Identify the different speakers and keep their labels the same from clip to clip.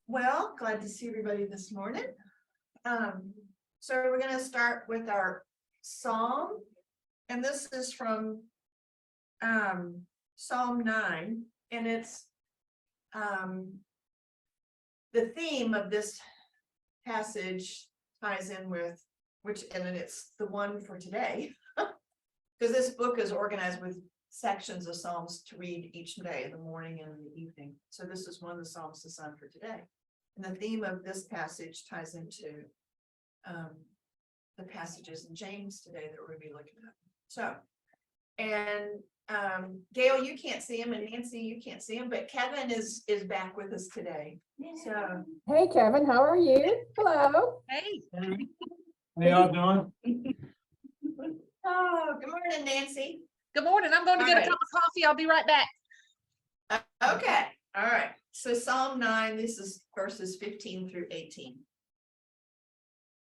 Speaker 1: Well, glad to see everybody this morning. So we're going to start with our psalm, and this is from Psalm 9, and it's the theme of this passage ties in with and then it's the one for today, because this book is organized with sections of Psalms to read each day, in the morning and in the evening. So this is one of the Psalms assigned for today. And the theme of this passage ties into the passages in James today that we're going to be looking at. So, and Gail, you can't see him, and Nancy, you can't see him, but Kevin is back with us today. So,
Speaker 2: hey Kevin, how are you? Hello.
Speaker 3: Hey.
Speaker 4: How y'all doing?
Speaker 1: oh, good morning, Nancy.
Speaker 3: Good morning. I'm going to get
Speaker 1: All
Speaker 3: a cup of coffee. I'll be right back.
Speaker 1: Okay, all right. So Psalm 9, this is verses 15 through 18.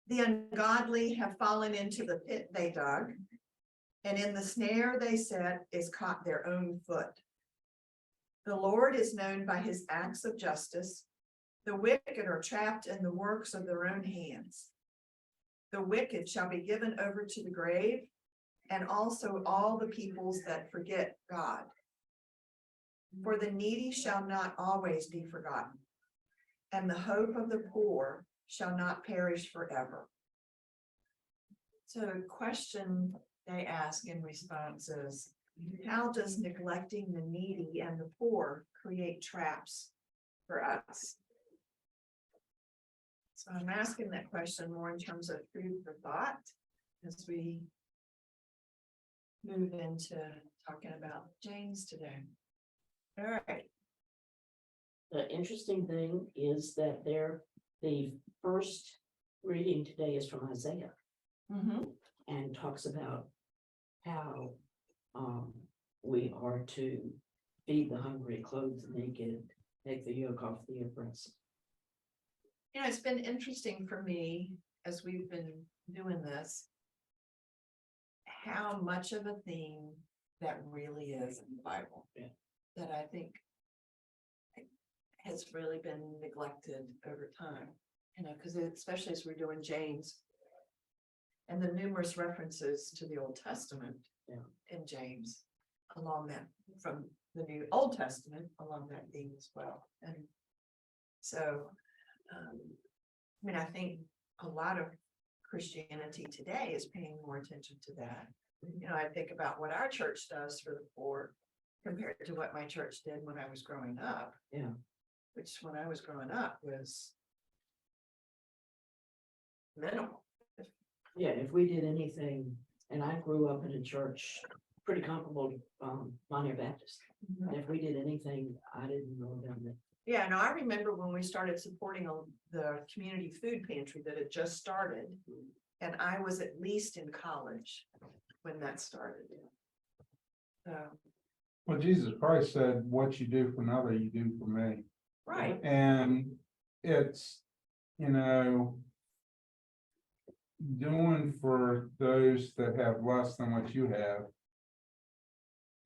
Speaker 1: The ungodly have fallen into the pit they dug, and in the snare they set is caught their own foot. The Lord is known by his acts of justice. The wicked are trapped in the works of their own hands. The wicked shall be given over to the grave, and also all the peoples that forget God. For the needy shall not always be forgotten, and the hope of the poor shall not perish forever. So the question they ask in response is, how does neglecting the needy and the poor create traps for us? So I'm asking that question more in terms of food for thought as we move into talking about James today. All right.
Speaker 5: The interesting thing is that the first reading today is from Isaiah and talks about how we are to feed the hungry, clothe the naked, take the yoke off the oppressed.
Speaker 1: You know, it's been interesting for me as we've been doing this, how much of a theme that really is in the Bible.
Speaker 5: Yeah.
Speaker 1: That I think has really been neglected over time, you know, because especially as we're doing James and the numerous references to the Old Testament in James along that, from the New Old Testament along that theme as well. And so I mean, I think a lot of Christianity today is paying more attention to that. You know, I think about what our church does for the poor compared to what my church did when I was growing up.
Speaker 5: Yeah.
Speaker 1: Which when I was growing up was minimal.
Speaker 5: Yeah, if we did anything, and I grew up in a church pretty comparable to Monterey Baptist. And if we did anything, I didn't know about it.
Speaker 1: Yeah, no, I remember when we started supporting the community food pantry that had just started, and I was at least in college when that started.
Speaker 4: Well, Jesus Christ said, what you do for another, you do for me.
Speaker 1: Right.
Speaker 4: And it's, you know, doing for those that have less than what you have,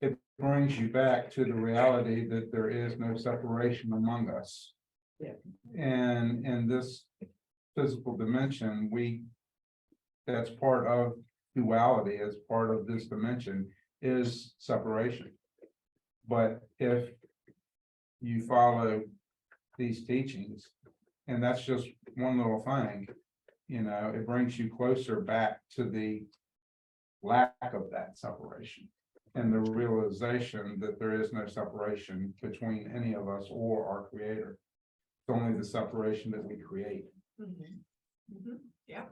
Speaker 4: it brings you back to the reality that there is no separation among us.
Speaker 5: Yeah.
Speaker 4: And in this physical dimension, that's part of duality, as part of this dimension is separation. But if you follow these teachings, and that's just one little thing, you know, it brings you closer back to the lack of that separation and the realization that there is no separation between any of us or our Creator. It's only the separation that we create.
Speaker 1: Yeah.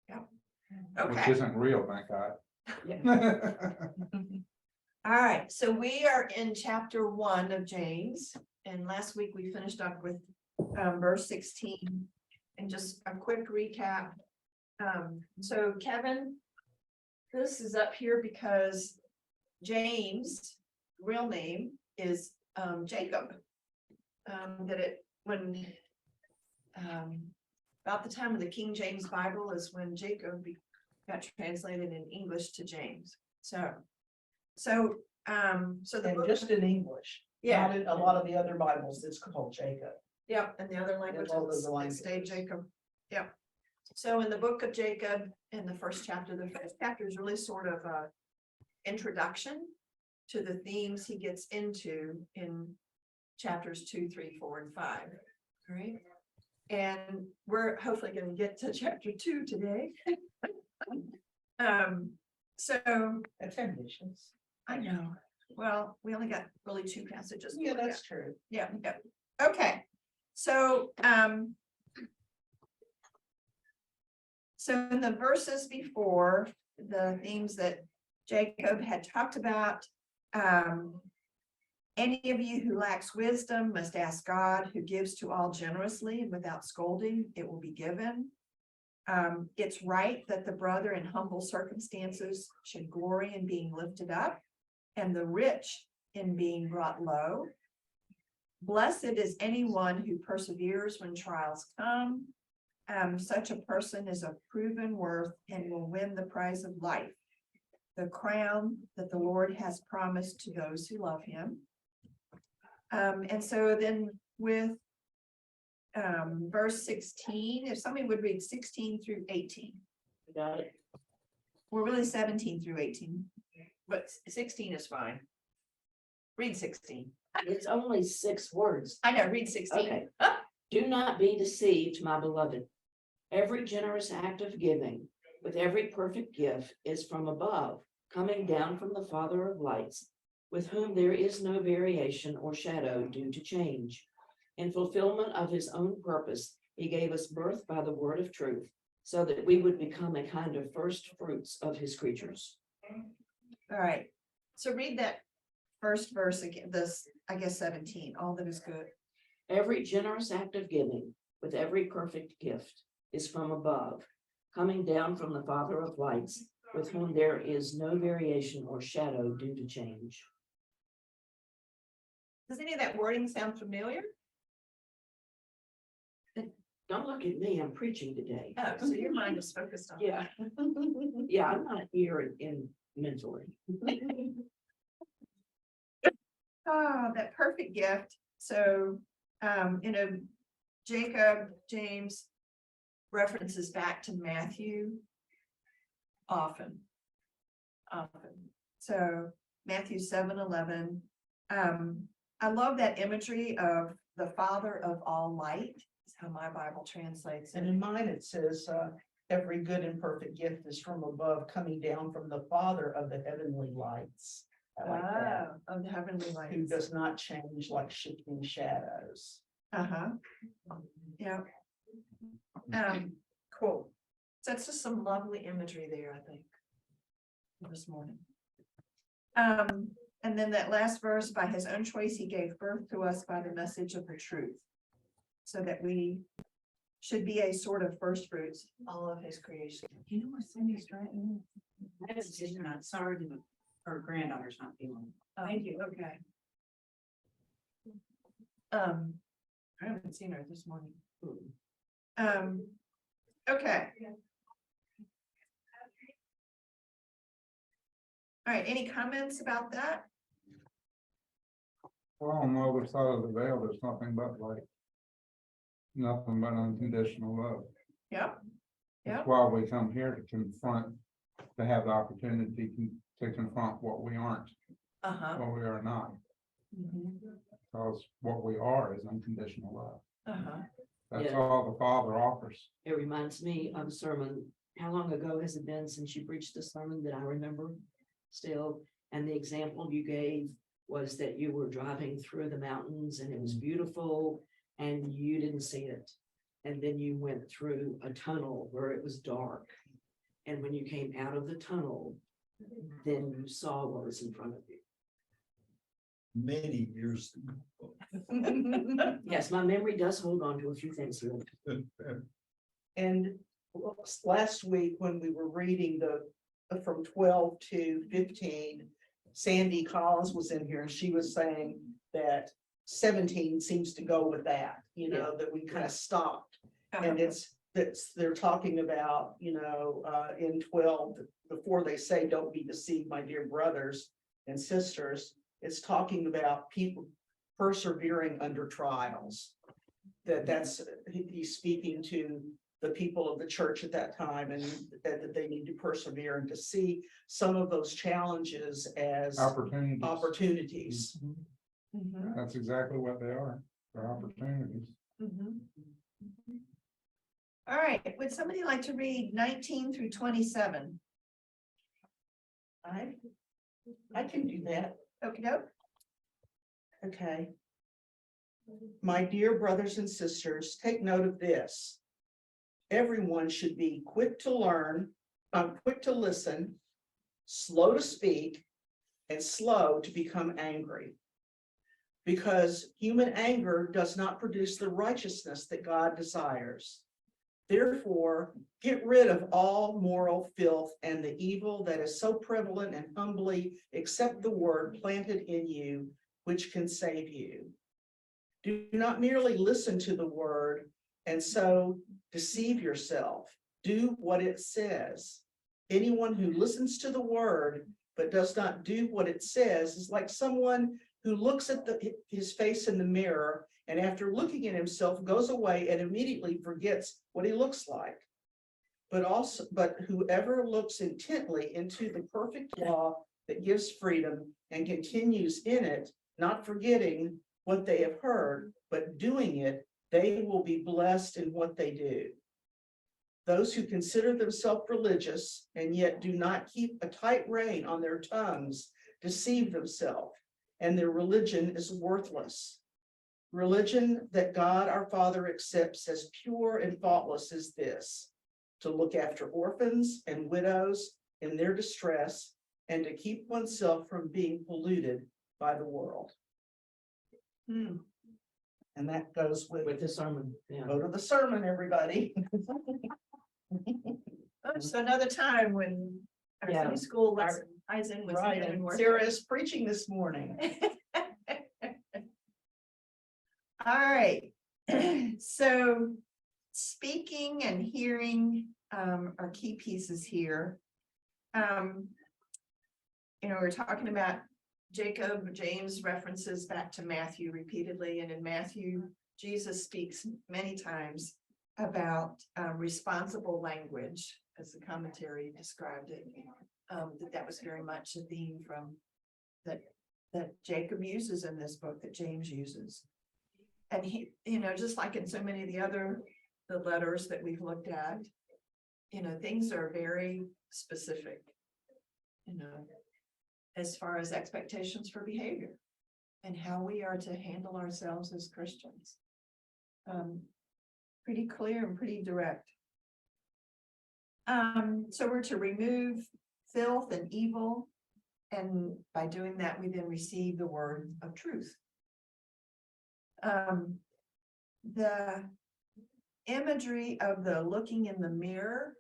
Speaker 4: Which
Speaker 1: Okay.
Speaker 4: isn't real, thank God.
Speaker 5: Yeah.
Speaker 1: All right, so we are in chapter 1 of James, and last week we finished up with verse 16, and just a quick recap. So Kevin, this is up here because James' real name is Jacob. About the time of the King James Bible is when Jacob got translated in English to James. So the
Speaker 6: And
Speaker 1: book,
Speaker 6: just in English.
Speaker 1: yeah,
Speaker 6: Not in a lot of the other Bibles, it's called Jacob.
Speaker 1: Yep, and the other languages
Speaker 6: the
Speaker 1: that
Speaker 6: languages.
Speaker 1: stay Jacob. Yep. So in the book of Jacob, in the first chapter is really sort of a introduction to the themes he gets into in chapters 2, 3, 4, and 5. All right. And we're hopefully going to get to chapter 2 today. So
Speaker 6: That's ambitious.
Speaker 1: I know, well, we only got really 2 passages.
Speaker 6: Yeah,
Speaker 1: to look
Speaker 6: that's
Speaker 1: at.
Speaker 6: true.
Speaker 1: Yeah, yeah. Okay, so, so in the verses before, the themes that Jacob had talked about, any of you who lacks wisdom must ask God, who gives to all generously and without scolding, it will be given. It's right that the brother in humble circumstances should glory in being lifted up, and the rich in being brought low. Blessed is anyone who perseveres when trials come. Such a person is of proven worth and will win the prize of life, the crown that the Lord has promised to those who love him. And so then with verse 16, if somebody would read 16 through 18.
Speaker 5: Got it.
Speaker 1: We're really 17 through 18, but 16 is fine. Read 16.
Speaker 5: It's only 6 words.
Speaker 1: I know, read 16.
Speaker 5: Okay. Do not be deceived, my beloved. Every generous act of giving with every perfect gift is from above, coming down from the Father of lights, with whom there is no variation or shadow due to change. In fulfillment of his own purpose, he gave us birth by the word of truth, so that we would become a kind of first fruits of his creatures.
Speaker 1: All right, so read that first verse again, this, I guess 17, all that is good.
Speaker 5: Every generous act of giving with every perfect gift is from above, coming down from the Father of lights, with whom there is no variation or shadow due to change.
Speaker 1: Does any of that wording sound familiar?
Speaker 5: Don't look at me, I'm preaching today.
Speaker 1: Oh, so your mind is focused on.
Speaker 5: Yeah. Yeah, I'm not here in mentally.
Speaker 1: Oh, that perfect gift. So, Jacob, James references back to Matthew often. So Matthew 7:11. I love that imagery of the Father of all light, is how my Bible translates
Speaker 6: And
Speaker 1: it.
Speaker 6: in mine, it says, every good and perfect gift is from above, coming down from the Father of the heavenly lights. I like that.
Speaker 1: Of the heavenly
Speaker 6: Who
Speaker 1: lights.
Speaker 6: does not change like shifting shadows.
Speaker 1: Uh-huh. Yeah. Cool. So that's just some lovely imagery there, I think. This morning. And then that last verse, by his own choice, he gave birth to us by the message of the truth. So that we should be a sort of first fruits, all of his creation.
Speaker 7: You know what Cindy's trying? That's just not sorry to her granddaughter's not feeling.
Speaker 1: Thank you, okay. I haven't seen her this morning. Okay. All right, any comments about that?
Speaker 4: Well, on the other side of the veil, there's nothing but like. Nothing but unconditional love.
Speaker 1: Yep.
Speaker 4: That's
Speaker 1: Yep.
Speaker 4: why we come here to confront, to have the opportunity to confront what we aren't,
Speaker 1: Uh-huh.
Speaker 4: what we are not.
Speaker 1: Mhm.
Speaker 4: Because what we are is unconditional love.
Speaker 1: Uh-huh.
Speaker 4: That's
Speaker 5: Yeah.
Speaker 4: all the Father offers.
Speaker 5: It reminds me of a sermon. How long ago has it been since you preached a sermon that I remember still? And the example you gave was that you were driving through the mountains and it was beautiful and you didn't see it. And then you went through a tunnel where it was dark. And when you came out of the tunnel, then you saw what was in front of you.
Speaker 8: Many years
Speaker 5: Yes, my memory does hold on to a few things here.
Speaker 8: ago.
Speaker 6: And last week, when we were reading from 12 to 15, Sandy Collins was in here and she was saying that 17 seems to go with that, that we kind of stopped. And they're talking about, in 12, before they say, don't be deceived, my dear brothers and sisters, it's talking about people persevering under trials. he's speaking to the people of the church at that time, and that they need to persevere and to see some of those challenges as
Speaker 4: Opportunities.
Speaker 6: opportunities.
Speaker 1: Mhm,
Speaker 4: That's exactly what they are. They're opportunities.
Speaker 1: mhm. All right, would somebody like to read 19 through 27?
Speaker 6: I can do that.
Speaker 1: Okay,
Speaker 6: Okay. My dear brothers and sisters, take note of this. Everyone should be quick to learn, quick to listen, slow to speak, and slow to become angry. Because human anger does not produce the righteousness that God desires. Therefore, get rid of all moral filth and the evil that is so prevalent, and humbly accept the word planted in you, which can save you. Do not merely listen to the word and so deceive yourself. Do what it says. Anyone who listens to the word but does not do what it says is like someone who looks at his face in the mirror, and after looking at himself goes away and immediately forgets what he looks like. But whoever looks intently into the perfect law that gives freedom and continues in it, not forgetting what they have heard, but doing it, they will be blessed in what they do. Those who consider themselves religious and yet do not keep a tight rein on their tongues deceive themselves, and their religion is worthless. Religion that God our Father accepts as pure and faultless is this: to look after orphans and widows in their distress, and to keep oneself from being polluted by the world.
Speaker 1: Hmm.
Speaker 6: And that goes
Speaker 5: With
Speaker 6: with
Speaker 5: the sermon, yeah.
Speaker 6: go to the sermon, everybody.
Speaker 1: Oh, so another time when our
Speaker 5: Yeah.
Speaker 1: Sunday school lesson ties in with.
Speaker 6: Right,
Speaker 1: and
Speaker 6: and
Speaker 1: worship.
Speaker 6: Sarah is preaching this morning.
Speaker 1: All right, so speaking and hearing are key pieces here. We're talking about Jacob. James references back to Matthew repeatedly, and in Matthew, Jesus speaks many times about responsible language, as the commentary described it. That was very much a theme from that Jacob uses in this book, that James uses. And he, just like in so many of the letters that we've looked at, things are very specific, as far as expectations for behavior and how we are to handle ourselves as Christians. Pretty clear and pretty direct. So we're to remove filth and evil, and by doing that, we then receive the word of truth. The imagery of the looking in the mirror,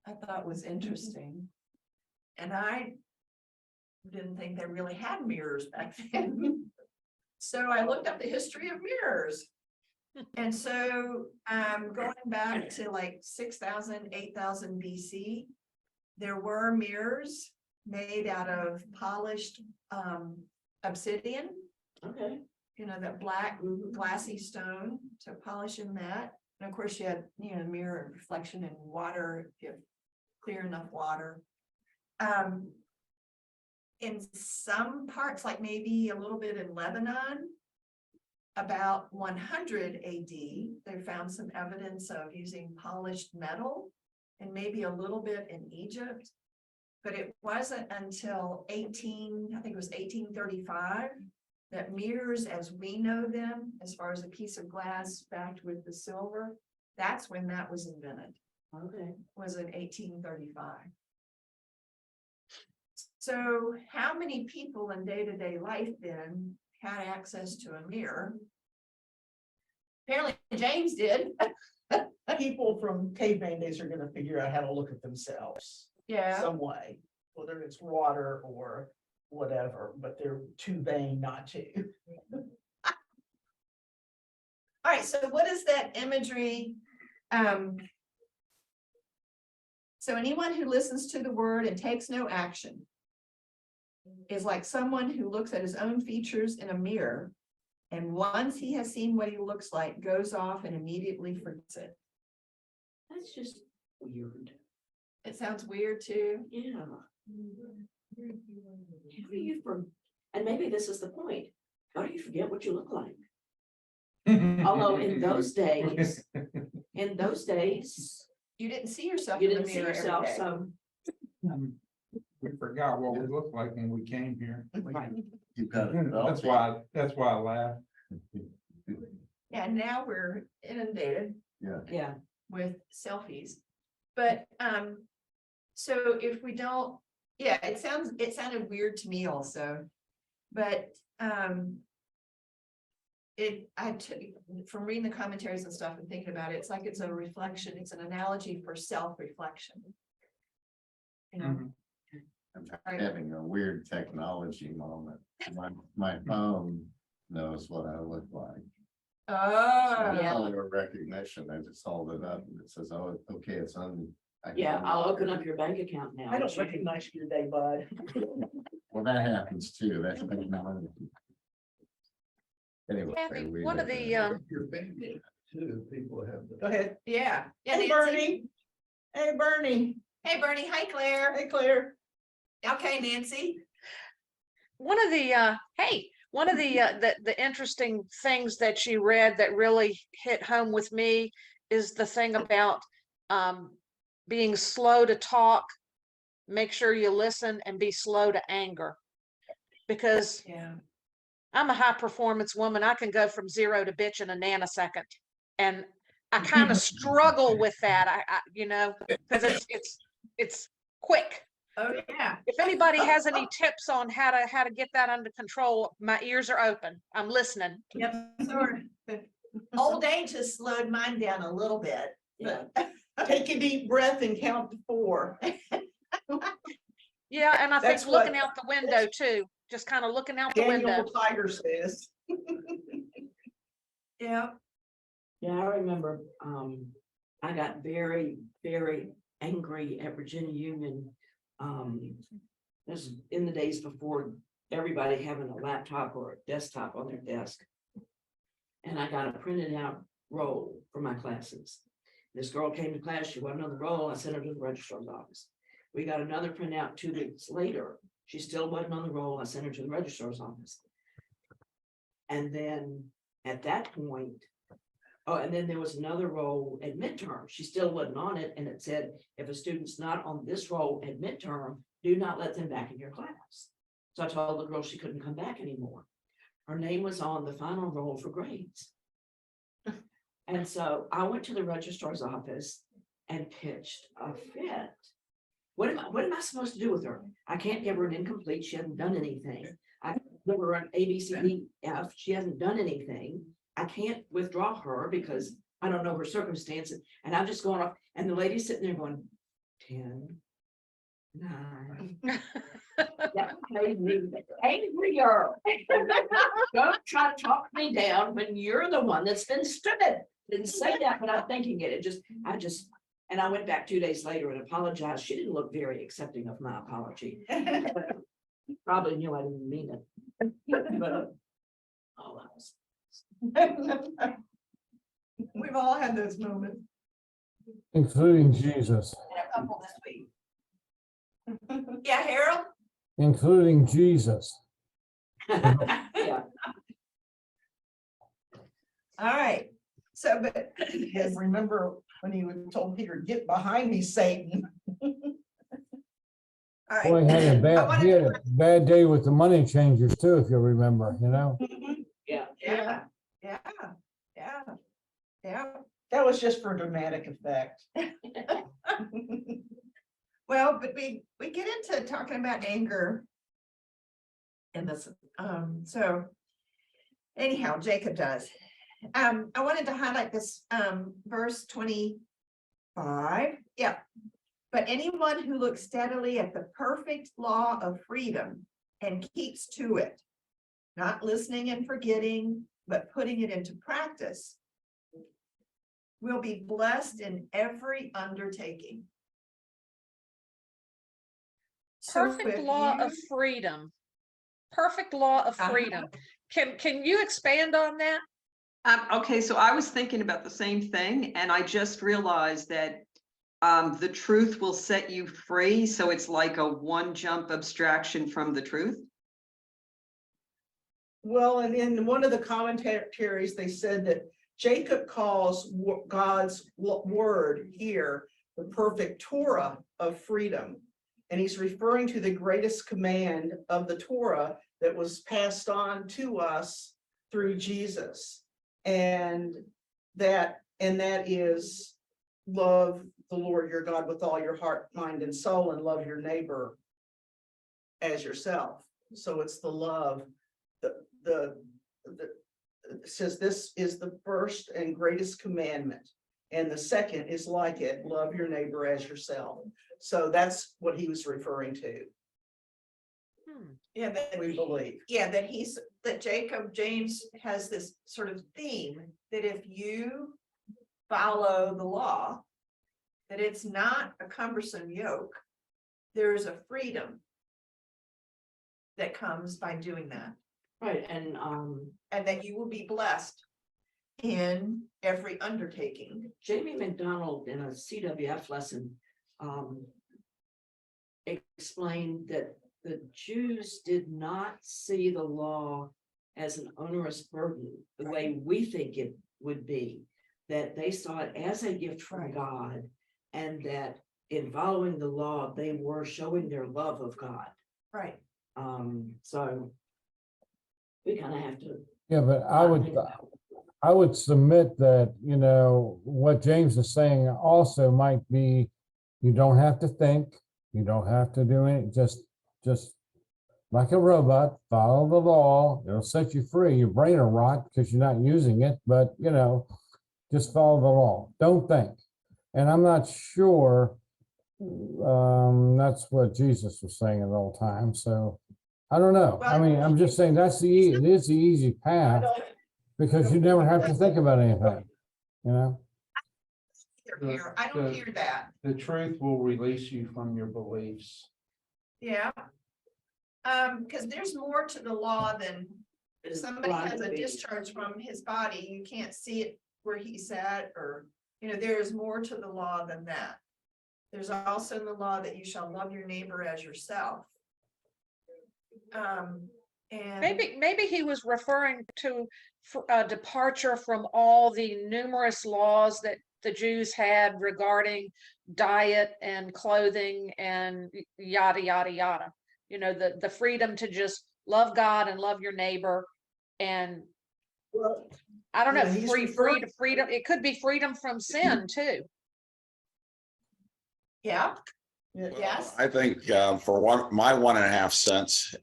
Speaker 1: I thought was interesting. And I didn't think they really had mirrors back then. So I looked up the history of mirrors. And so going back to like 6,000, 8,000 BC, there were mirrors made out of polished obsidian.
Speaker 5: Okay.
Speaker 1: That black glassy stone, to polish in that. And of course you had, mirror reflection in water, if you have clear enough water. In some parts, like maybe a little bit in Lebanon, about 100 AD, they found some evidence of using polished metal, and maybe a little bit in Egypt. But it wasn't until I think it was 1835, that mirrors as we know them, as far as a piece of glass backed with the silver, that's when that was invented.
Speaker 5: Okay.
Speaker 1: Was in 1835. So how many people in day-to-day life then had access to a mirror? Apparently James did.
Speaker 6: People from caveman days are gonna figure out how to look at themselves
Speaker 1: Yeah.
Speaker 6: some way, whether it's water or whatever, but they're too vain not to.
Speaker 1: All right, so what is that imagery? So anyone who listens to the word and takes no action is like someone who looks at his own features in a mirror And once he has seen what he looks like, goes off and immediately forgets it.
Speaker 5: That's just weird.
Speaker 1: It sounds weird too.
Speaker 5: Yeah. How do you and maybe this is the point. How do you forget what you look like? Although in those days,
Speaker 1: You didn't see yourself
Speaker 5: you
Speaker 1: in the
Speaker 5: didn't see
Speaker 1: mirror every
Speaker 5: yourself,
Speaker 1: day.
Speaker 5: so.
Speaker 4: We forgot what we looked like when we came here.
Speaker 5: Right.
Speaker 8: You've got
Speaker 4: That's why I laughed.
Speaker 1: Yeah, now we're inundated
Speaker 5: Yeah,
Speaker 1: with selfies. But, so if we don't, yeah, it sounded weird to me also. But, I took, from reading the commentaries and stuff and thinking about it, it's like it's a reflection, it's an analogy for self-reflection. You know,
Speaker 4: Mhm.
Speaker 8: I'm having a weird technology moment. My phone knows what I look like.
Speaker 1: oh,
Speaker 5: Yeah.
Speaker 8: Color recognition, I just hold it up and it says, oh, okay, it's on. I can
Speaker 5: yeah, I'll
Speaker 8: unlock
Speaker 5: open
Speaker 8: it.
Speaker 5: up your bank account now.
Speaker 6: I don't recognize you today, bud.
Speaker 8: Well, that happens too, that's technology. Anyway.
Speaker 3: Kathy,
Speaker 8: we
Speaker 3: one of
Speaker 8: live
Speaker 3: the,
Speaker 8: in-
Speaker 9: Your family too, people have.
Speaker 6: Go ahead.
Speaker 1: yeah. Yeah,
Speaker 6: Hey,
Speaker 1: Nancy.
Speaker 6: Bernie. Hey, Bernie.
Speaker 1: Hey, Bernie. Hi, Claire.
Speaker 6: Hey, Claire.
Speaker 1: Okay, Nancy.
Speaker 3: one of the, the interesting things that you read that really hit home with me is the thing about, being slow to talk. Make sure you listen and be slow to anger. Because
Speaker 1: Yeah.
Speaker 3: I'm a high performance woman. I can go from 0 to bitch in a nanosecond. And I kind of struggle with that. I because it's quick.
Speaker 1: Oh, yeah.
Speaker 3: If anybody has any tips on how to get that under control, my ears are open. I'm listening.
Speaker 1: Yep. Sort of. Old age has slowed mine down a little bit.
Speaker 5: Yeah.
Speaker 6: Take a deep breath and count to 4.
Speaker 3: Yeah, and I think
Speaker 6: That's what-
Speaker 3: looking out the window too, just kind of looking out the window.
Speaker 6: Daniel Tiger says.
Speaker 1: Yeah.
Speaker 5: Yeah, I remember, I got very, very angry at Virginia Union. This is in the days before everybody having a laptop or a desktop on their desk. And I got a printed out roll for my classes. This girl came to class, she wasn't on the roll, I sent her to the registrar's office. We got another printout 2 weeks later, she still wasn't on the roll, I sent her to the registrar's office. And then at that point, oh, and then there was another roll at midterm, she still wasn't on it, and it said, if a student's not on this roll at midterm, do not let them back in your class. So I told the girl she couldn't come back anymore. Her name was on the final roll for grades. And so I went to the registrar's office and pitched a fit. What am I supposed to do with her? I can't give her an incomplete, she hasn't done anything. I give her an A, B, C, D, F, she hasn't done anything. I can't withdraw her because I don't know her circumstances, and I'm just going off, and the lady's sitting there going, 10, 9. That made me angrier. Don't try to talk me down when you're the one that's been stupid. Didn't say that, but I'm thinking it. And I went back 2 days later and apologized. She didn't look very accepting of my apology. Probably knew I didn't mean it. But, oh, that was.
Speaker 1: We've all had those moments.
Speaker 2: Including Jesus,
Speaker 1: And a couple this week. Yeah, Harold?
Speaker 2: including Jesus.
Speaker 5: Yeah,
Speaker 1: All right. So, but.
Speaker 6: And remember when he told Peter, get behind me, Satan.
Speaker 1: All
Speaker 2: Boy,
Speaker 1: right.
Speaker 2: he had a
Speaker 1: I wanted
Speaker 2: he had
Speaker 1: to-
Speaker 2: a bad day with the money changers too, if you remember,
Speaker 5: yeah.
Speaker 1: Yeah, yeah, yeah, yeah.
Speaker 6: That was just for dramatic effect.
Speaker 1: Well, but we get into talking about anger. In this, so anyhow, Jacob does. I wanted to highlight this, verse 25. Yeah. But anyone who looks steadily at the perfect law of freedom and keeps to it, not listening and forgetting, but putting it into practice, will be blessed in every undertaking. So
Speaker 3: Perfect
Speaker 1: if
Speaker 3: law
Speaker 1: you-
Speaker 3: of freedom. Perfect law of
Speaker 1: Uh-huh.
Speaker 3: freedom. can you expand on that?
Speaker 10: Okay, so I was thinking about the same thing, and I just realized that the truth will set you free, so it's like a one jump abstraction from the truth.
Speaker 6: Well, and in one of the commentaries, they said that Jacob calls God's word here the perfect Torah of freedom. And he's referring to the greatest command of the Torah that was passed on to us through Jesus. And that is love the Lord your God with all your heart, mind, and soul, and love your neighbor as yourself. So it's the love, it says this is the first and greatest commandment. And the second is like it, love your neighbor as yourself. So that's what he was referring to,
Speaker 1: Yeah, that
Speaker 6: we believe.
Speaker 1: yeah, that James has this sort of theme that if you follow the law, that it's not a cumbersome yoke. There is a freedom that comes by doing that,
Speaker 5: Right, and
Speaker 1: that you will be blessed in every undertaking.
Speaker 5: Jamie McDonald in a CWF lesson explained that the Jews did not see the law as an onerous burden, the way we think it would be, that they saw it as a gift from God, and that in following the law, they were showing their love of God.
Speaker 1: Right.
Speaker 5: So we kind of have to.
Speaker 2: Yeah, but
Speaker 5: think about it.
Speaker 2: I would submit that, you know, what James is saying also might be, you don't have to think, you don't have to do it, just like a robot, follow the law, it'll set you free. Your brain will rot because you're not using it, but you know, just follow the law, don't think. And I'm not sure that's what Jesus was saying at all times, so I don't know. I mean, I'm just saying it is the easy path, because you never have to think about anything, you know?
Speaker 1: I don't hear that.
Speaker 4: The truth will release you from your beliefs.
Speaker 1: Yeah. Because there's more to the law than if somebody has a discharge from his body, you can't see it where he's at, or, you know, there is more to the law than that. There's also in the law that you shall love your neighbor as yourself. And
Speaker 3: Maybe he was referring to a departure from all the numerous laws that the Jews had regarding diet and clothing and yada, yada, yada. You know, the freedom to just love God and love your neighbor. And
Speaker 6: Well,
Speaker 3: I don't know,
Speaker 6: yeah, he's
Speaker 3: freedom, it could be freedom from sin too.
Speaker 1: yeah,
Speaker 6: yeah,
Speaker 1: yes,
Speaker 11: I think for my 1.5 cents,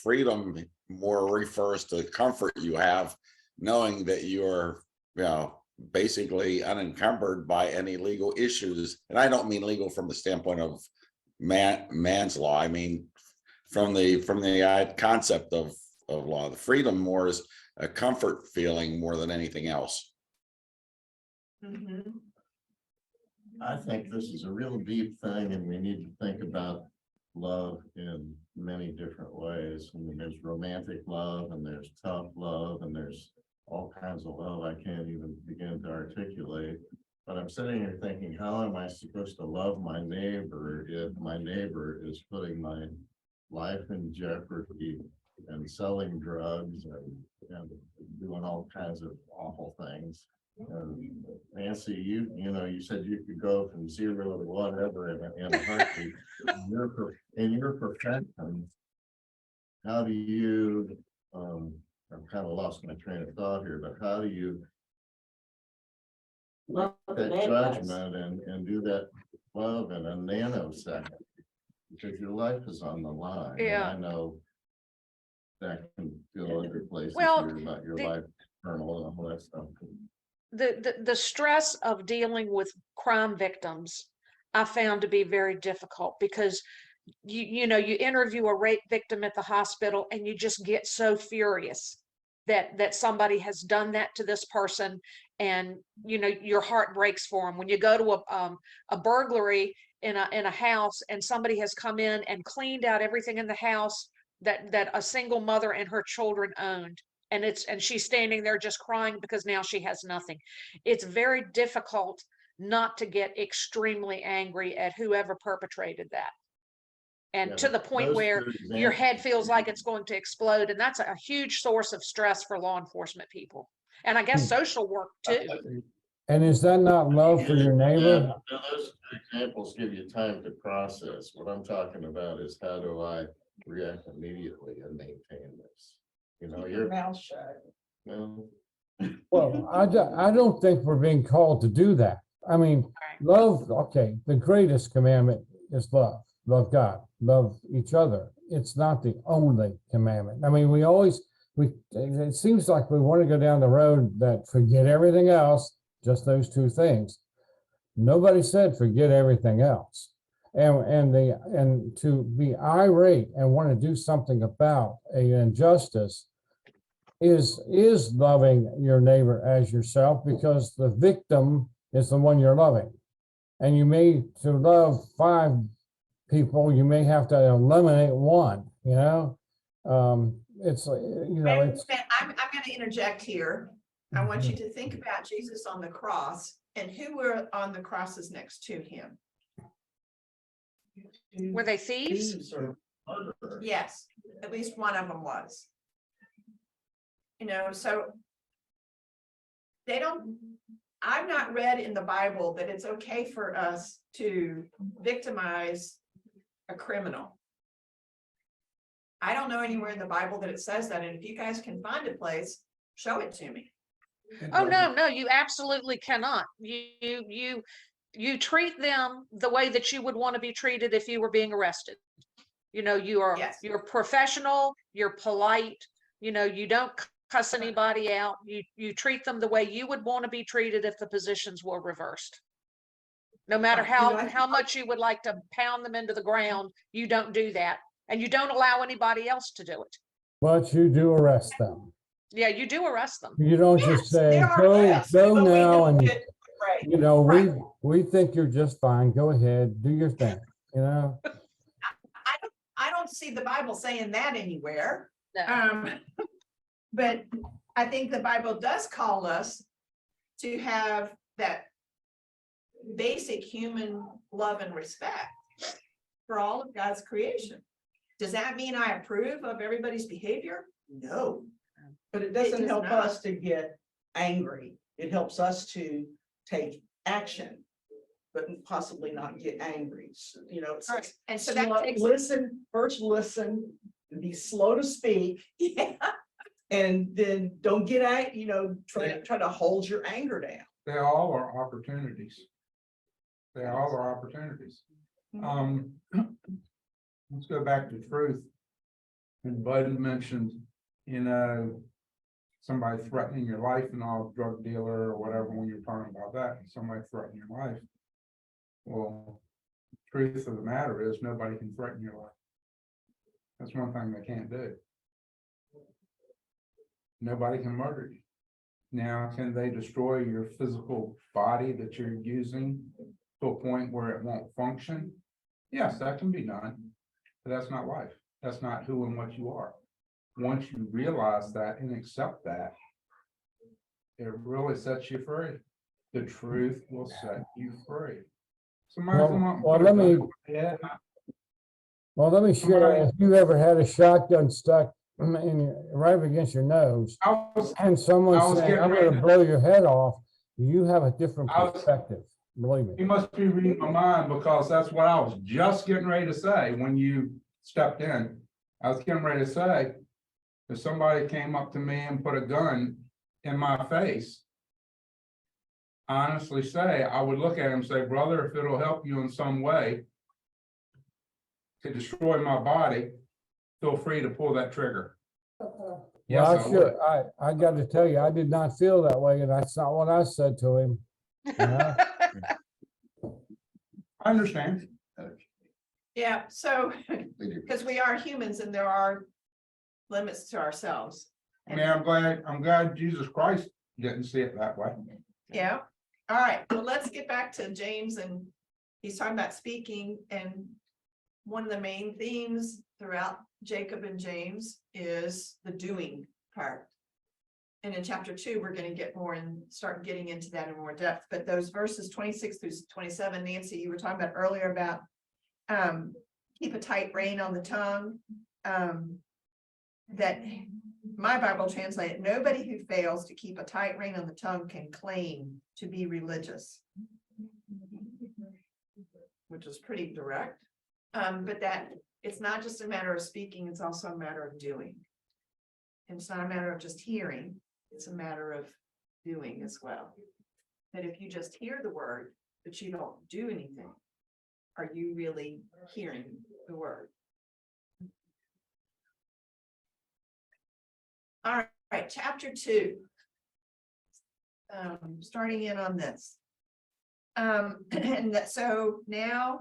Speaker 11: freedom more refers to the comfort you have, knowing that you're, you know, basically unencumbered by any legal issues. And I don't mean legal from the standpoint of man's law. I mean from the concept of law. The freedom more is a comfort feeling more than anything else.
Speaker 1: mhm,
Speaker 8: I think this is a real deep thing, and we need to think about love in many different ways. I mean, there's romantic love, and there's tough love, and there's all kinds of love I can't even begin to articulate. But I'm sitting here thinking, how am I supposed to love my neighbor if my neighbor is putting my life in jeopardy and selling drugs and doing all kinds of awful things? Nancy, you know, you said you could go from 0 to whatever in a heartbeat. In your profession, how do you, I've kind of lost my train of thought here, but how do you
Speaker 5: Love the
Speaker 8: that
Speaker 5: bad guys.
Speaker 8: judgment and do that love in a nanosecond? Because your life is on the line. And
Speaker 3: Yeah.
Speaker 8: I know that can go other places
Speaker 3: Well,
Speaker 8: here about your
Speaker 3: the-
Speaker 8: life, kernel and all that stuff.
Speaker 3: The stress of dealing with crime victims, I found to be very difficult, because you know, you interview a rape victim at the hospital and you just get so furious that somebody has done that to this person, and you know, your heart breaks for them. When you go to a burglary in a house, and somebody has come in and cleaned out everything in the house that a single mother and her children owned, and she's standing there just crying because now she has nothing. It's very difficult not to get extremely angry at whoever perpetrated that. And
Speaker 8: Yeah,
Speaker 3: to the point
Speaker 8: those
Speaker 3: where
Speaker 8: two
Speaker 3: your head
Speaker 8: examples-
Speaker 3: feels like it's going to explode. And that's a huge source of stress for law enforcement people. And I guess social work too.
Speaker 2: And is that not love for your neighbor?
Speaker 8: Yeah, those two examples give you time to process. What I'm talking about is how do I react immediately and maintain this? You know,
Speaker 6: Keep your
Speaker 8: you're,
Speaker 6: mouth shut.
Speaker 8: well,
Speaker 2: Well, I don't think we're being called to do that. I mean,
Speaker 3: Right.
Speaker 2: love, okay, the greatest commandment is love. Love God, love each other. It's not the only commandment. I mean, it seems like we want to go down the road that forget everything else, just those two things. Nobody said forget everything else. And to be irate and want to do something about an injustice is loving your neighbor as yourself, because the victim is the one you're loving. And you may, to love 5 people, you may have to eliminate one, you know? It's, you know,
Speaker 1: Wait a
Speaker 2: it's.
Speaker 1: minute, I'm gonna interject here. I want you to think about Jesus on the cross and who were on the crosses next to him.
Speaker 3: Were they thieves?
Speaker 6: Thieves or murderers.
Speaker 1: Yes, at least one of them was. You know, so I've not read in the Bible that it's okay for us to victimize a criminal. I don't know anywhere in the Bible that it says that, and if you guys can find a place, show it to me.
Speaker 3: Oh, no, you absolutely cannot. You treat them the way that you would want to be treated if you were being arrested. You know,
Speaker 1: Yes.
Speaker 3: you're professional, you're polite, you know, you don't cuss anybody out. You treat them the way you would want to be treated if the positions were reversed. No matter
Speaker 1: Right, you know,
Speaker 3: how much you would like to pound them into the ground, you don't do that. And you don't allow anybody else to do it.
Speaker 2: But you do arrest them.
Speaker 3: Yeah, you do arrest them.
Speaker 2: You don't
Speaker 1: Yes,
Speaker 2: just say,
Speaker 1: there are
Speaker 2: go
Speaker 1: arrests, but we
Speaker 2: now,
Speaker 1: don't
Speaker 2: and,
Speaker 1: get- Right.
Speaker 2: you know,
Speaker 1: Right.
Speaker 2: we think you're just fine. Go ahead, do your thing, you know?
Speaker 1: I don't see the Bible saying that anywhere.
Speaker 3: No.
Speaker 1: But I think the Bible does call us to have that basic human love and respect for all of God's creation. Does that mean I approve of everybody's behavior? No.
Speaker 6: But it
Speaker 1: It
Speaker 6: doesn't
Speaker 1: does
Speaker 6: help
Speaker 1: not.
Speaker 6: us to get angry. It helps us to take action, but possibly not get angry. So, you know, it's
Speaker 1: All right, and so that
Speaker 6: slow-
Speaker 1: takes,
Speaker 6: first listen, be slow to speak,
Speaker 1: yeah,
Speaker 6: and then don't get angry, you know, try to hold your anger down.
Speaker 4: They all are opportunities. They all are opportunities. Let's go back to truth. And Bud mentioned, you know, somebody threatening your life, and all, drug dealer or whatever, when you're talking about that, somebody threatening your life. Well, truth of the matter is, nobody can threaten your life. That's one thing they can't do. Nobody can murder you. Now, can they destroy your physical body that you're using to a point where it won't function? Yes, that can be done, but that's not life. That's not who and what you are. Once you realize that and accept that, it really sets you free. The truth will set you free. Somebody come up and
Speaker 2: Well,
Speaker 4: put
Speaker 2: let
Speaker 4: a
Speaker 2: me,
Speaker 4: gun- Yeah,
Speaker 2: well, let me share,
Speaker 4: Somebody-
Speaker 2: if you ever had a shotgun stuck right against your nose,
Speaker 4: I was,
Speaker 2: and someone
Speaker 4: I was
Speaker 2: saying,
Speaker 4: getting
Speaker 2: I'm
Speaker 4: ready
Speaker 2: gonna
Speaker 4: to-
Speaker 2: blow your head off, you have a different
Speaker 4: I was-
Speaker 2: perspective, believe
Speaker 4: you
Speaker 2: me.
Speaker 4: must be reading my mind, because that's what I was just getting ready to say when you stepped in. I was getting ready to say, if somebody came up to me and put a gun in my face, I honestly say, I would look at him and say, brother, if it'll help you in some way to destroy my body, feel free to pull that trigger. Yes,
Speaker 2: Well,
Speaker 4: I
Speaker 2: I
Speaker 4: would.
Speaker 2: sure, I got to tell you, I did not feel that way, and that's not what I said to him. Yeah.
Speaker 4: I understand.
Speaker 1: yeah, so, because we are humans and there are limits to ourselves.
Speaker 4: I mean, I'm glad Jesus Christ didn't see it that way.
Speaker 1: Yeah, all right, well, let's get back to James, and he's talking about speaking, and one of the main themes throughout Jacob and James is the doing part. And in chapter 2, we're gonna get more and start getting into that in more depth, but those verses 26 through 27, Nancy, you were talking about earlier about keep a tight rein on the tongue. That my Bible translated, nobody who fails to keep a tight rein on the tongue can claim to be religious. Which is pretty direct. But that it's not just a matter of speaking, it's also a matter of doing. And it's not a matter of just hearing, it's a matter of doing as well. That if you just hear the word, but you don't do anything, are you really hearing the word? All right, chapter 2. Starting in on this. And that, so now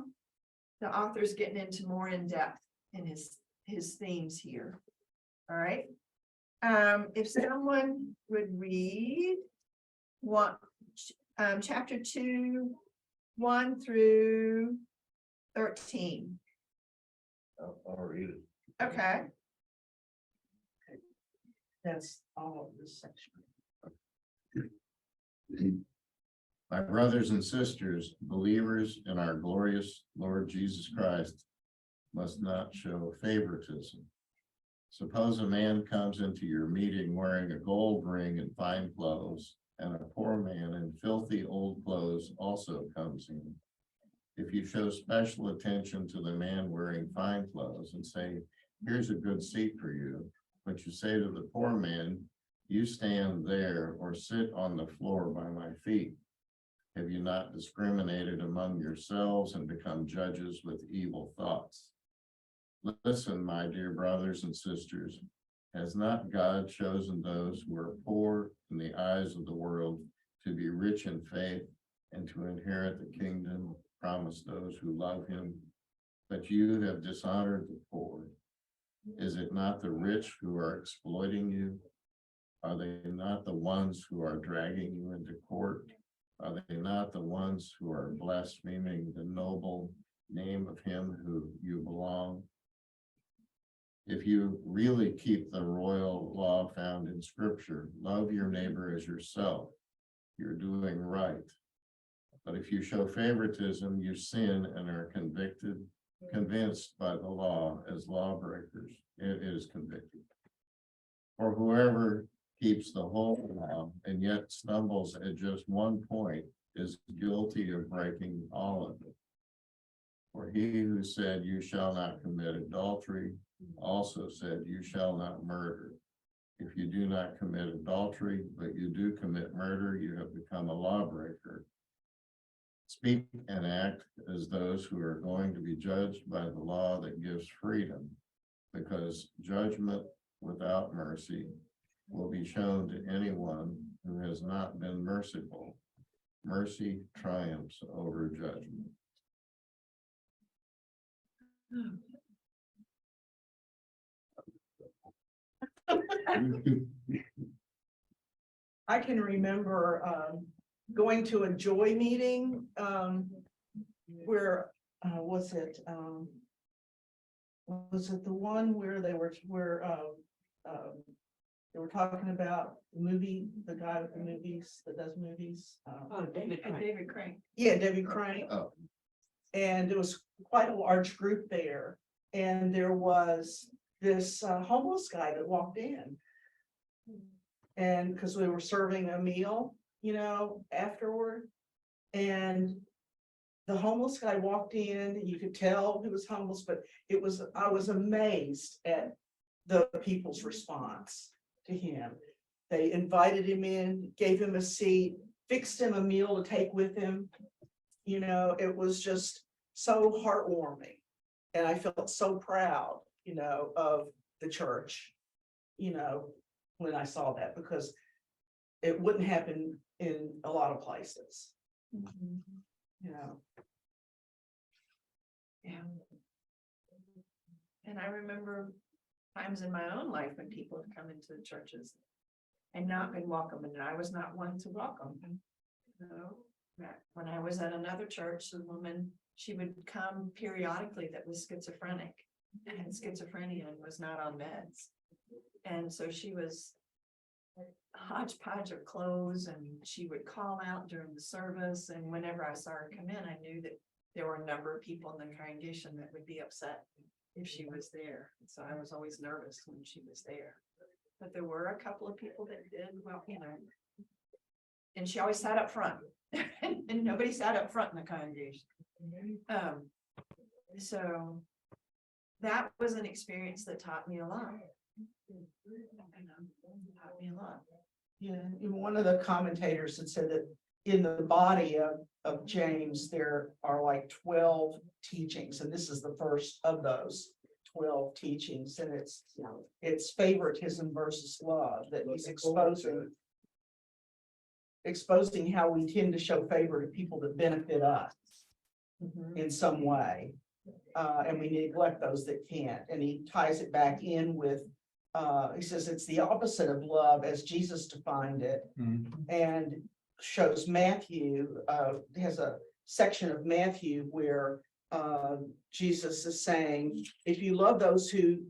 Speaker 1: the author's getting into more in depth in his themes here. All right. If someone would read chapter 2, 1 through 13.
Speaker 9: I'll read it.
Speaker 1: Okay.
Speaker 6: That's all of this section.
Speaker 8: My brothers and sisters, believers in our glorious Lord Jesus Christ, must not show favoritism. Suppose a man comes into your meeting wearing a gold ring and fine clothes, and a poor man in filthy old clothes also comes in. If you show special attention to the man wearing fine clothes and say, "Here's a good seat for you," but you say to the poor man, "You stand there or sit on the floor by my feet," have you not discriminated among yourselves and become judges with evil thoughts? Listen, my dear brothers and sisters, has not God chosen those who are poor in the eyes of the world to be rich in faith and to inherit the kingdom promised those who love him? But you have dishonored the poor. Is it not the rich who are exploiting you? Are they not the ones who are dragging you into court? Are they not the ones who are blaspheming the noble name of him who you belong? If you really keep the royal law found in Scripture, love your neighbor as yourself, you're doing right. But if you show favoritism, you sin and are convinced by the law as lawbreakers. It is convicted. For whoever keeps the whole law and yet stumbles at just one point is guilty of breaking all of it. For he who said, "You shall not commit adultery," also said, "You shall not murder." If you do not commit adultery, but you do commit murder, you have become a lawbreaker. Speak and act as those who are going to be judged by the law that gives freedom, because judgment without mercy will be shown to anyone who has not been merciful. Mercy triumphs over judgment.
Speaker 6: I can remember going to a joy meeting where was it the one where they were talking about the guy with the movies that does movies.
Speaker 5: Oh, David Crane.
Speaker 1: David Crane.
Speaker 6: Yeah, Debbie Crane.
Speaker 8: Oh.
Speaker 6: And it was quite a large group there. And there was this homeless guy that walked in. And because we were serving a meal, afterward. And the homeless guy walked in, and you could tell he was homeless, but I was amazed at the people's response to him. They invited him in, gave him a seat, fixed him a meal to take with him. It was just so heartwarming. And I felt so proud, of the church, when I saw that, because it wouldn't happen in a lot of places.
Speaker 1: Yeah. And I remember times in my own life when people have come into the churches and not been welcome, and I was not one to welcome them. When I was at another church, the woman, she would come periodically that was schizophrenic and had schizophrenia and was not on meds. And so she was hodgepodge of clothes, and she would call out during the service, and whenever I saw her come in, I knew that there were a number of people in the congregation that would be upset if she was there. So I was always nervous when she was there. But there were a couple of people that did, well, you know. And she always sat up front, and nobody sat up front in the congregation. So that was an experience that taught me a lot. Taught me a lot.
Speaker 6: Yeah, and one of the commentators had said that in the body of James, there are like 12 teachings, and this is the first of those 12 teachings, and it's favoritism versus love that he's exposing how we tend to show favor to people that benefit us in some way. And we neglect those that can't. And he ties it back in with, he says it's the opposite of love as Jesus defined it, and shows Matthew, has a section of Matthew where Jesus is saying, if you love those who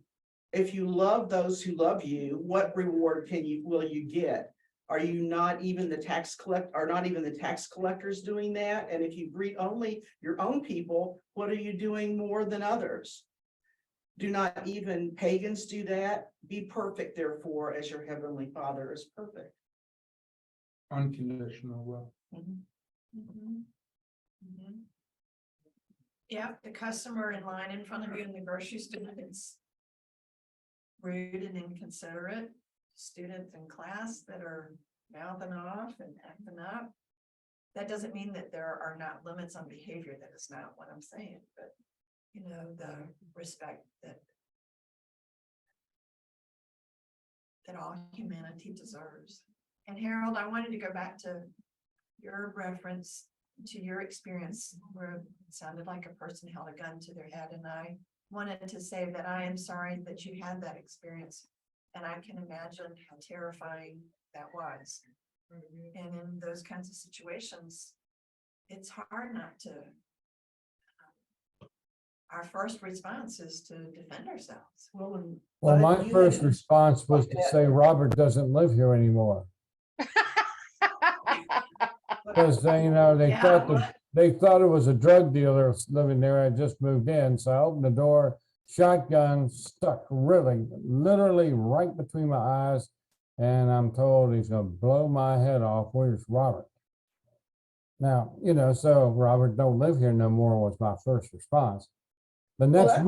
Speaker 6: love you, what reward will you get? Are not even the tax collectors doing that? And if you greet only your own people, what are you doing more than others? Do not even pagans do that? Be perfect, therefore, as your heavenly Father is perfect.
Speaker 4: Unconditional love.
Speaker 1: Yeah, the customer in line in front of you in the grocery store is rude and inconsiderate. Students in class that are mouthing off and acting up. That doesn't mean that there are not limits on behavior. That is not what I'm saying, but you know, the respect that all humanity deserves. And Harold, I wanted to go back to your reference to your experience where it sounded like a person held a gun to their head, and I wanted to say that I am sorry that you had that experience. And I can imagine how terrifying that was. And in those kinds of situations, it's hard not to. Our first response is to defend ourselves.
Speaker 6: Well,
Speaker 2: my first response was to say Robert doesn't live here anymore. Because they thought it was a drug dealer living there. I just moved in, so I opened the door. Shotgun stuck literally right between my eyes, and I'm told he's gonna blow my head off. Where's Robert? Now, so Robert don't live here no more was my first response. The next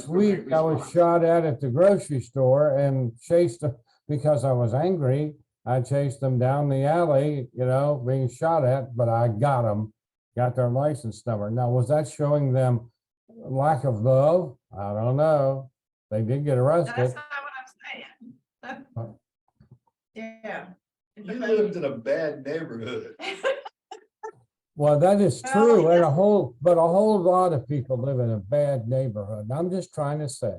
Speaker 2: week I was shot at the grocery store and chased him because I was angry. I chased them down the alley, being shot at, but I got them, got their license number. Now, was that showing them lack of love? I don't know. They did get arrested.
Speaker 1: That's not what I'm saying. Yeah.
Speaker 9: You lived in a bad neighborhood.
Speaker 2: Well, that is true, and a whole lot of people live in a bad neighborhood. I'm just trying to say,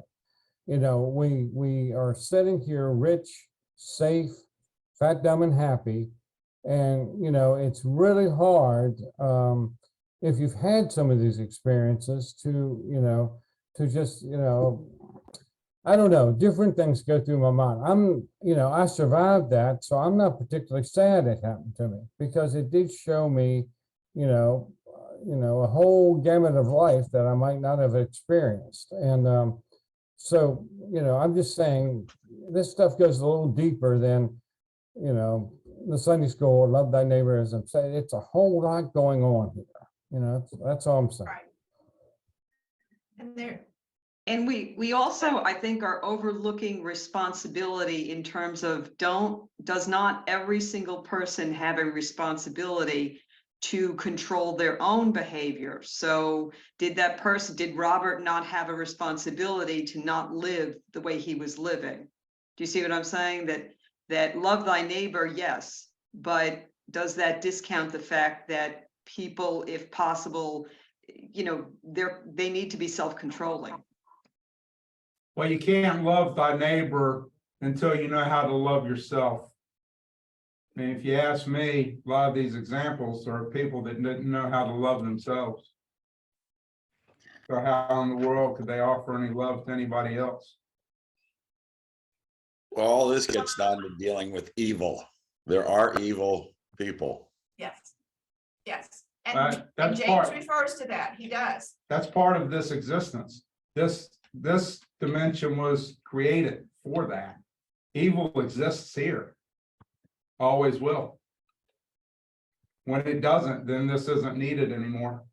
Speaker 2: we are sitting here rich, safe, fat, dumb, and happy. And, it's really hard if you've had some of these experiences to just, I don't know, different things go through my mind. I survived that, so I'm not particularly sad it happened to me because it did show me, a whole gamut of life that I might not have experienced. And so, I'm just saying this stuff goes a little deeper than, the Sunday school, love thy neighbor, as I'm saying, it's a whole lot going on here. That's all I'm saying.
Speaker 1: Right.
Speaker 10: And we also, I think, are overlooking responsibility in terms of does not every single person have a responsibility to control their own behavior? So did Robert not have a responsibility to not live the way he was living? Do you see what I'm saying? That love thy neighbor, yes, but does that discount the fact that people, if possible, they need to be self-controlling?
Speaker 4: Well, you can't love thy neighbor until you know how to love yourself. I mean, if you ask me, a lot of these examples are people that didn't know how to love themselves. So how in the world could they offer any love to anybody else?
Speaker 11: Well, all this gets down to dealing with evil. There are evil people.
Speaker 1: Yes. Yes, and
Speaker 4: That's
Speaker 1: James
Speaker 4: part,
Speaker 1: refers to that, he does.
Speaker 4: that's part of this existence. This dimension was created for that. Evil exists here. Always will. When it doesn't, then this isn't needed anymore.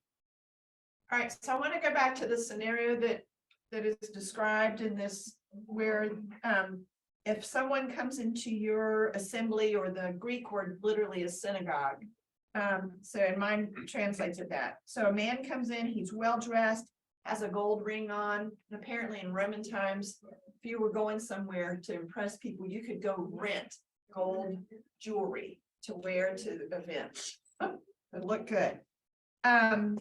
Speaker 1: All right, so I want to go back to the scenario that is described in this, where if someone comes into your assembly, or the Greek word literally is synagogue. So in mine translates it that. So a man comes in, he's well dressed, has a gold ring on, and apparently in Roman times, if you were going somewhere to impress people, you could go rent gold jewelry to wear to the event. It looked good. And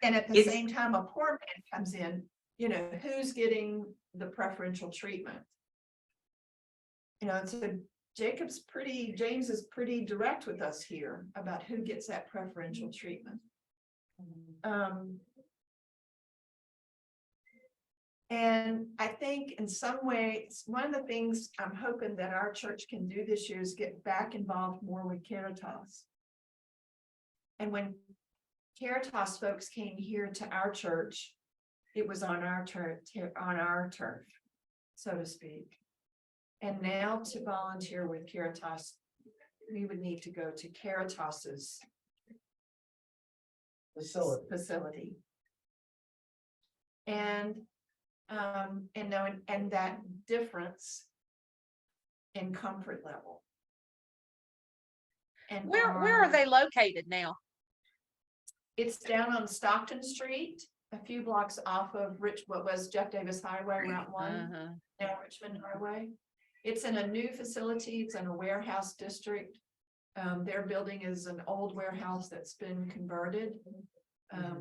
Speaker 1: at the
Speaker 10: It's-
Speaker 1: same time, a poor man comes in, you know, who's getting the preferential treatment? You know, so James is pretty direct with us here about who gets that preferential treatment. And I think in some ways, one of the things I'm hoping that our church can do this year is get back involved more with Caritas. And when Caritas folks came here to our church, it was on our turf, so to speak. And now to volunteer with Caritas, we would need to go to Caritas's facility. And that difference in comfort level. And
Speaker 3: Where are they located now?
Speaker 1: It's down on Stockton Street, a few blocks off of what was Jeff Davis Highway, Route 1, now Richmond Highway. It's in a new facility. It's in a warehouse district. Their building is an old warehouse that's been converted.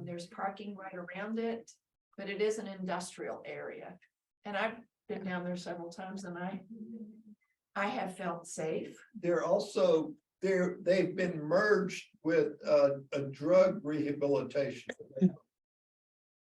Speaker 1: There's parking right around it, but it is an industrial area. And I've been down there several times, and I have felt safe.
Speaker 9: They're also, they've been merged with a drug rehabilitation.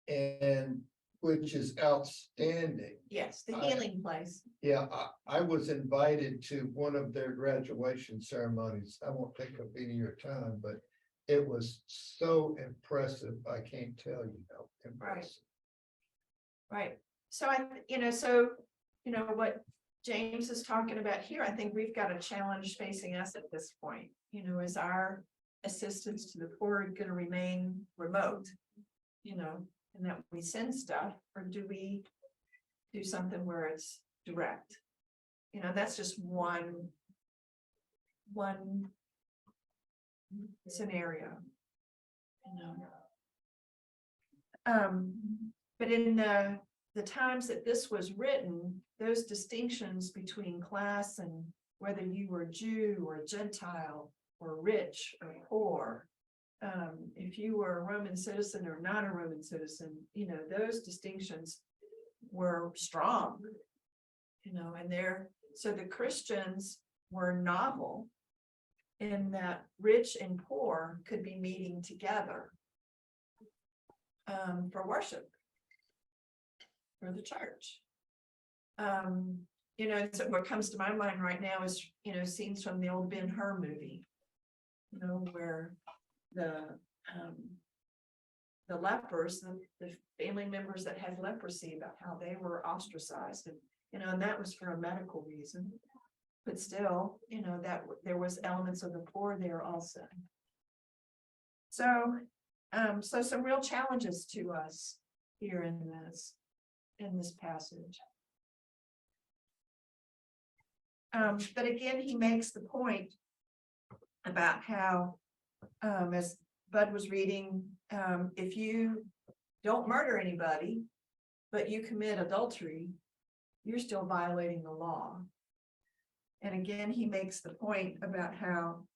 Speaker 9: And which is outstanding.
Speaker 1: Yes, the healing place.
Speaker 9: Yeah, I was invited to one of their graduation ceremonies. I won't take up any of your time, but it was so impressive. I can't tell you how impressive.
Speaker 1: Right. So what James is talking about here, I think we've got a challenge facing us at this point. You know, is our assistance to the poor going to remain remote? You know, and that we send stuff, or do we do something where it's direct? You know, that's just one scenario. You know. But in the times that this was written, those distinctions between class and whether you were Jew or Gentile or rich or poor, if you were a Roman citizen or not a Roman citizen, you know, those distinctions were strong, you know, and so the Christians were novel in that rich and poor could be meeting together for worship, for the church. You know, so what comes to my mind right now is, you know, scenes from the old Ben-Hur movie, you know, where the lepers, the family members that had leprosy, about how they were ostracized, and you know, and that was for a medical reason, but still, you know, that there was elements of the poor there also. So some real challenges to us here in this passage. But again, he makes the point about how, as Bud was reading, if you don't murder anybody, but you commit adultery, you're still violating the law. And again, he makes the point about how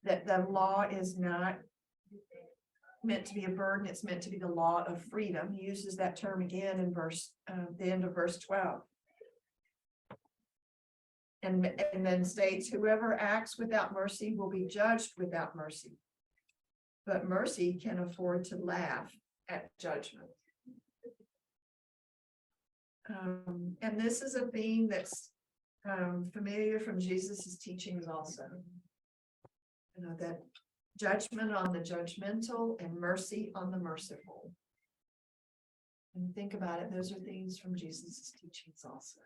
Speaker 1: that the law is not meant to be a burden, it's meant to be the law of freedom. He uses that term again in the end of verse 12. And then states, whoever acts without mercy will be judged without mercy. But mercy can afford to laugh at judgment. And this is a theme that's familiar from Jesus's teachings also. You know, that judgment on the judgmental and mercy on the merciful. And think about it, those are things from Jesus's teachings also.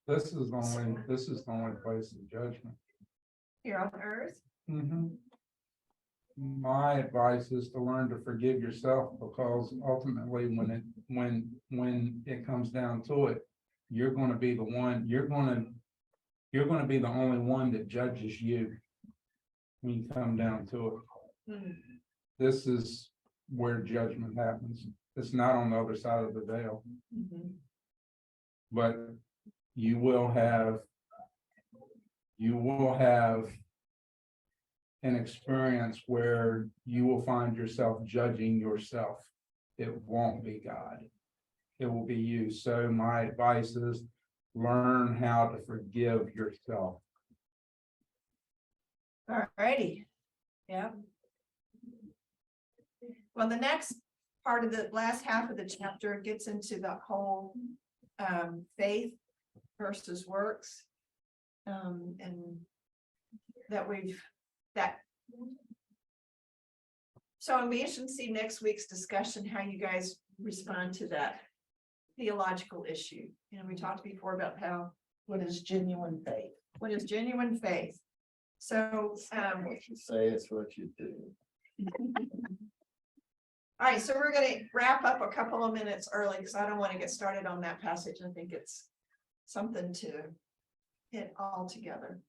Speaker 4: This is the only place of judgment.
Speaker 1: Here on earth.
Speaker 4: Mhm. My advice is to learn to forgive yourself, because ultimately, when it comes down to it, you're gonna be the one, you're gonna be the only one that judges you. When you come down to it, this is where judgment happens. It's not on the other side of the veil, but you will have an experience where you will find yourself judging yourself. It won't be God. It will be you. So my advice is learn how to forgive yourself.
Speaker 1: All righty. Yeah. Well, the next part of the last half of the chapter gets into the whole faith versus works. And so I'll be interested to see next week's discussion, how you guys respond to that theological issue. You know, we talked before about
Speaker 6: What is genuine faith?
Speaker 1: what is genuine faith. So,
Speaker 8: What you say is what you do.
Speaker 1: all right, so we're gonna wrap up a couple of minutes early because I don't want to get started on that passage. I think it's something to hit all together.